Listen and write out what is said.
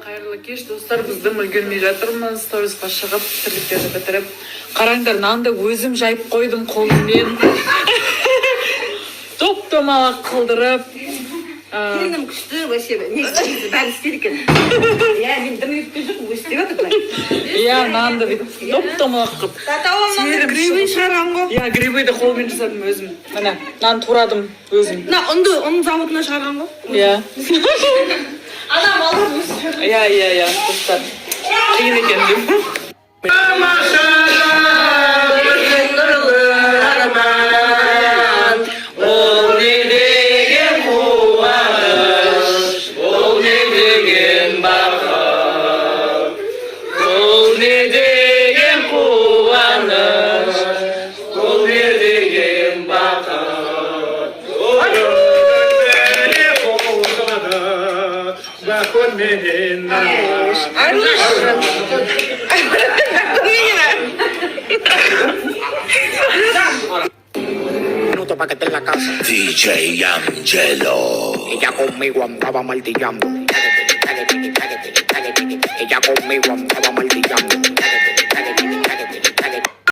қайырлы кеш достар, бізді үлгермей жатырмыз. Сторисқа шығып тірліктерді бітіріп. Қараңдар, нанды өзім жайып қойдым қолыммен. Топ-томалақ қылдырып. Келінім күшті, вообще бәрі істер екен. Мен дым еткен жоқпын, өзі істеп жатыр былай. Нанды топ-томалақ қылып. Тауамнан грибы шығарған ғой. Грибыйды қолмен жасадым өзім. Міне, нан турадым өзім. Ұн заводына шығарған ғой. Адам алып өзі. Достар. Қиын екен деп. Minuto pa' que esté en la casa. DJ Angelo. Ella conmigo andaba martillando. Ella conmigo andaba martillando.